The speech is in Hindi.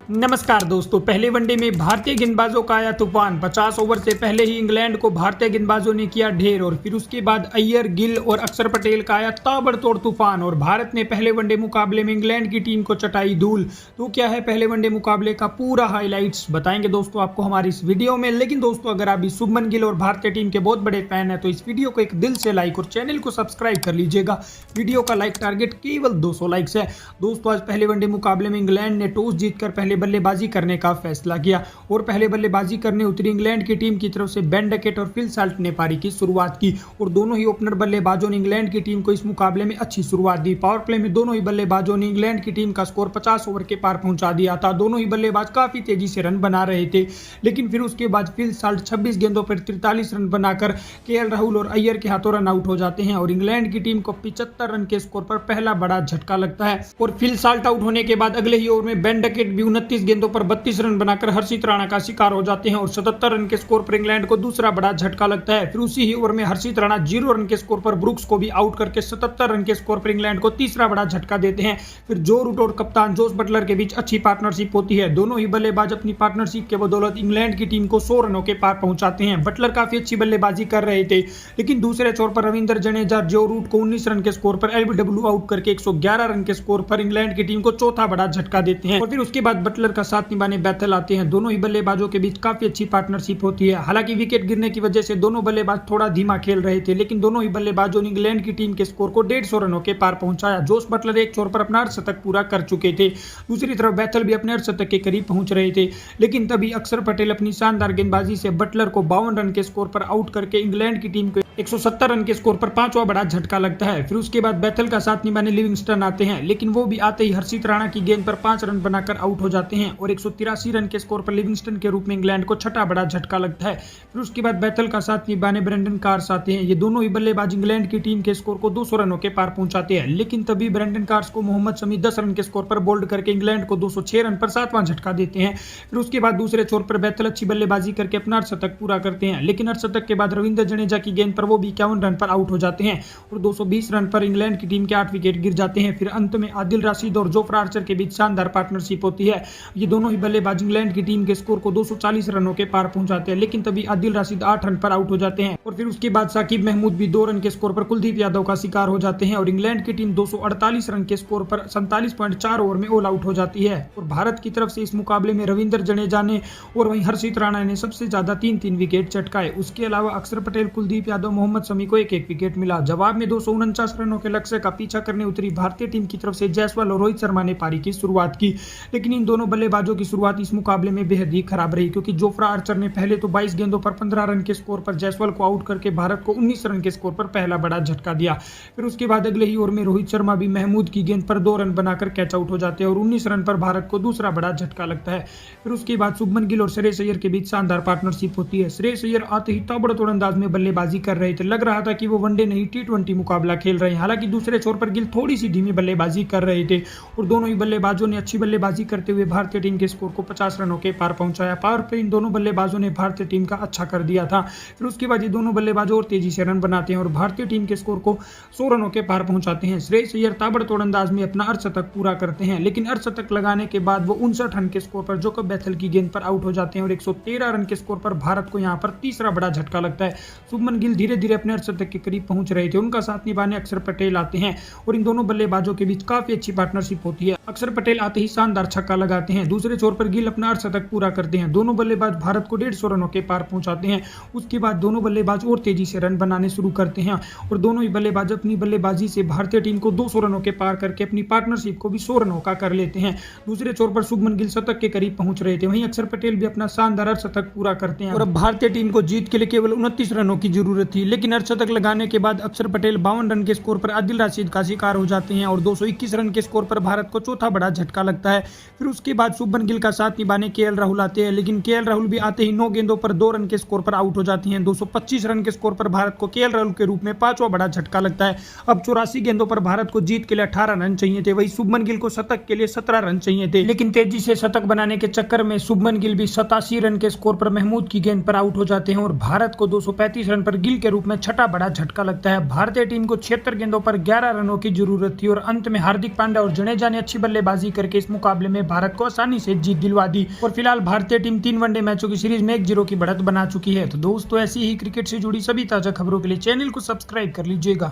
नमस्कार दोस्तों, पहले वनडे में भारतीय गेंदबाजों का आया तूफान। 50 ओवर से पहले ही इंग्लैंड को भारतीय गेंदबाजों ने किया ढेर और फिर उसके बाद अय्यर, गिल और अक्षर पटेल का आया ताबड़तोड़ तूफान और भारत ने पहले वनडे मुकाबले में इंग्लैंड की टीम को चटाई धूल। तो क्या है पहले वनडे मुकाबले का पूरा हाईलाइट्स बताएंगे दोस्तों आपको हमारी इस वीडियो में। लेकिन दोस्तों अगर आप भी शुभमन गिल और भारतीय टीम के बहुत बड़े फैन है तो इस वीडियो को एक दिल से लाइक और चैनल को सब्सक्राइब कर लीजिएगा। वीडियो का लाइक टारगेट केवल 200 लाइक्स है। दोस्तों आज पहले वनडे मुकाबले में इंग्लैंड ने टॉस जीतकर पहले बल्लेबाजी करने का फैसला किया और पहले बल्लेबाजी करने उतरी इंग्लैंड की टीम की तरफ से बेन डकेट और फिल साल्ट ने पारी की शुरुआत की और दोनों ही ओपनर बल्लेबाजों ने इंग्लैंड की टीम को इस मुकाबले में अच्छी शुरुआत दी। पावर प्ले में दोनों ही बल्लेबाजों ने इंग्लैंड की टीम का स्कोर 50 ओवर के पार पहुंचा दिया था। दोनों ही बल्लेबाज काफी तेजी से रन बना रहे थे, लेकिन फिर उसके बाद फिल साल्ट 26 गेंदों पर 43 रन बनाकर केएल राहुल और अय्यर के हाथों रन आउट हो जाते हैं और इंग्लैंड की टीम को 75 रन के स्कोर पर पहला बड़ा झटका लगता है। और फिल साल्ट आउट होने के बाद अगले ही ओवर में बेन डकेट भी 29 गेंदों पर 32 रन बनाकर हर्षित राणा का शिकार हो जाते हैं और 77 रन के स्कोर पर इंग्लैंड को दूसरा बड़ा झटका लगता है। फिर उसी ही ओवर में हर्षित राणा 0 रन के स्कोर पर ब्रुक्स को भी आउट करके 77 रन के स्कोर पर इंग्लैंड को तीसरा बड़ा झटका देते हैं। फिर जो रूट और कप्तान जोस बटलर के बीच अच्छी पार्टनरशिप होती है। दोनों ही बल्लेबाज अपनी पार्टनरशिप के बदौलत इंग्लैंड की टीम को 100 रनों के पार पहुंचाते हैं। बटलर काफी अच्छी बल्लेबाजी कर रहे थे, लेकिन दूसरे छोर पर रविंद्र जडेजा जो रूट को 19 रन के स्कोर पर एलबीडब्ल्यू आउट करके 111 रन के स्कोर पर इंग्लैंड की टीम को चौथा बड़ा झटका देते हैं। और फिर उसके बाद बटलर का साथ निभाने बैथल आते हैं। दोनों ही बल्लेबाजों के बीच काफी अच्छी पार्टनरशिप होती है। हालांकि विकेट गिरने की वजह से दोनों बल्लेबाज थोड़ा धीमा खेल रहे थे, लेकिन दोनों ही बल्लेबाजों ने इंग्लैंड की टीम के स्कोर को 150 रनों के पार पहुंचाया। जोस बटलर एक छोर पर अपना अर्धशतक पूरा कर चुके थे, दूसरी तरफ बैथल भी अपने अर्धशतक के करीब पहुंच रहे थे, लेकिन तभी अक्षर पटेल अपनी शानदार गेंदबाजी से बटलर को 52 रन के स्कोर पर आउट करके इंग्लैंड की टीम को 170 रन के स्कोर पर पांचवा बड़ा झटका लगता है। फिर उसके बाद बैथल का साथ निभाने लिविंगस्टन आते हैं, लेकिन वो भी आते ही हर्षित राणा की गेंद पर 5 रन बनाकर आउट हो जाते हैं और 183 रन के स्कोर पर लिविंगस्टन के रूप में इंग्लैंड को छठा बड़ा झटका लगता है। फिर उसके बाद बैथल का साथ निभाने ब्रेंडन कार्स आते हैं। ये दोनों ही बल्लेबाज इंग्लैंड की टीम के स्कोर को 200 रनों के पार पहुंचाते हैं, लेकिन तभी ब्रेंडन कार्स को मोहम्मद शमी 10 रन के स्कोर पर बोल्ड करके इंग्लैंड को 206 रन पर 7वां झटका देते हैं। फिर उसके बाद दूसरे छोर पर बैथल अच्छी बल्लेबाजी करके अपना अर्धशतक पूरा करते हैं, लेकिन अर्धशतक के बाद रविंद्र जडेजा की गेंद पर वो भी 51 रन पर आउट हो जाते हैं और 220 रन पर इंग्लैंड की टीम के 8 विकेट गिर जाते हैं। फिर अंत में आदिल राशिद और जोफ्रा आर्चर के बीच शानदार पार्टनरशिप होती है। ये दोनों ही बल्लेबाज इंग्लैंड की टीम के स्कोर को 240 रनों के पार पहुंचाते हैं, लेकिन तभी आदिल राशिद 8 रन पर आउट हो जाते हैं और फिर उसके बाद साकिब महमूद भी 2 रन के स्कोर पर कुलदीप यादव का शिकार हो जाते हैं और इंग्लैंड की टीम 248 रन के स्कोर पर 47.4 ओवर में ऑल आउट हो जाती है। और भारत की तरफ से इस मुकाबले में रविंद्र जडेजा ने और वहीं हर्षित राणा ने सबसे ज्यादा 3-3 विकेट चटकाए। उसके अलावा अक्षर पटेल, कुलदीप यादव, मोहम्मद शमी को एक विकेट मिला। जवाब में 249 रनों के लक्ष्य का पीछा करने उतरी भारतीय टीम की तरफ से जायसवाल और रोहित शर्मा ने पारी की शुरुआत की, लेकिन इन दोनों बल्लेबाजों की शुरुआत इस मुकाबले में बेहद ही खराब रही, क्योंकि जोफ्रा आर्चर ने पहले तो 22 गेंदों पर 15 रन के स्कोर पर जायसवाल को आउट करके भारत को 19 रन के स्कोर पर पहला बड़ा झटका दिया। फिर उसके बाद अगले ही ओवर में रोहित शर्मा भी महमूद की गेंद पर 2 रन बनाकर कैच आउट हो जाते हैं और 19 रन पर भारत को दूसरा बड़ा झटका लगता है। फिर उसके बाद शुभमन गिल और श्रेयस अय्यर के बीच शानदार पार्टनरशिप होती है। श्रेयस अय्यर आते ही ताबड़तोड़ अंदाज में बल्लेबाजी कर रहे थे, लग रहा था कि वो वनडे नहीं T20 मुकाबला खेल रहे हैं। हालांकि दूसरे छोर पर गिल थोड़ी सी धीमी बल्लेबाजी कर रहे थे और दोनों ही बल्लेबाजों ने अच्छी बल्लेबाजी करते हुए भारतीय टीम के स्कोर को 50 रनों के पार पहुंचाया। पावर प्ले इन दोनों बल्लेबाजों ने भारतीय टीम का अच्छा कर दिया था। फिर उसके बाद ये दोनों बल्लेबाज और तेजी से रन बनाते हैं और भारतीय टीम के स्कोर को 100 रनों के पार पहुंचाते हैं। श्रेयस अय्यर ताबड़तोड़ अंदाज में अपना अर्धशतक पूरा करते हैं, लेकिन अर्धशतक लगाने के बाद वो 59 रन के स्कोर पर जोकब बैथल की गेंद पर आउट हो जाते हैं और 113 रन के स्कोर पर भारत को यहाँ पर तीसरा बड़ा झटका लगता है। शुभमन गिल धीरे धीरे अपने अर्धशतक के करीब पहुंच रहे थे, उनका साथ निभाने अक्षर पटेल आते हैं और इन दोनों बल्लेबाजों के बीच काफी अच्छी पार्टनरशिप होती है। अक्षर पटेल आते ही शानदार छक्का लगाते हैं, दूसरे छोर पर गिल अपना अर्धशतक पूरा करते हैं। दोनों बल्लेबाज भारत को 150 रनों के पार पहुंचाते हैं। उसके बाद दोनों बल्लेबाज और तेजी से रन बनाने शुरू करते हैं और दोनों ही बल्लेबाज अपनी बल्लेबाजी से भारतीय टीम को 200 रनों के पार करके अपनी पार्टनरशिप को भी 100 रनों का कर लेते हैं। दूसरे छोर पर शुभमन गिल शतक के करीब पहुंच रहे थे, वहीं अक्षर पटेल भी अपना शानदार अर्धशतक पूरा करते हैं और अब भारतीय टीम को जीत के लिए केवल 29 रनों की जरूरत थी, लेकिन अर्धशतक लगाने के बाद अक्षर पटेल 52 रन के स्कोर पर आदिल राशिद का शिकार हो जाते हैं और 221 रन के स्कोर पर भारत को चौथा बड़ा झटका लगता है। फिर उसके बाद शुभमन गिल का साथ निभाने केएल राहुल आते हैं, लेकिन केएल राहुल भी आते ही 9 गेंदों पर 2 रन के स्कोर पर आउट हो जाती हैं। 225 रन के स्कोर पर भारत को केएल राहुल के रूप में 5वां बड़ा झटका लगता है। अब 84 गेंदों पर भारत को जीत के लिए 18 रन चाहिए थे, वही शुभमन गिल को शतक के लिए 17 रन चाहिए थे, लेकिन तेजी से शतक बनाने के चक्कर में शुभमन गिल भी 87 रन के स्कोर पर महमूद की गेंद पर आउट हो जाते हैं और भारत को 235 रन पर गिल के रूप में छठा बड़ा झटका लगता है। भारतीय टीम को 76 गेंदों पर 11 रनों की जरूरत थी और अंत में हार्दिक पांड्या और जडेजा ने अच्छी बल्लेबाजी करके इस मुकाबले में भारत को आसानी से जीत दिलवा दी और फिलहाल भारतीय टीम 3 वनडे मैचों की सीरीज में 1-0 की बढ़त बना चुकी है। तो दोस्तों, ऐसी ही क्रिकेट से जुड़ी सभी ताजा खबरों के लिए चैनल को सब्सक्राइब कर लीजिएगा।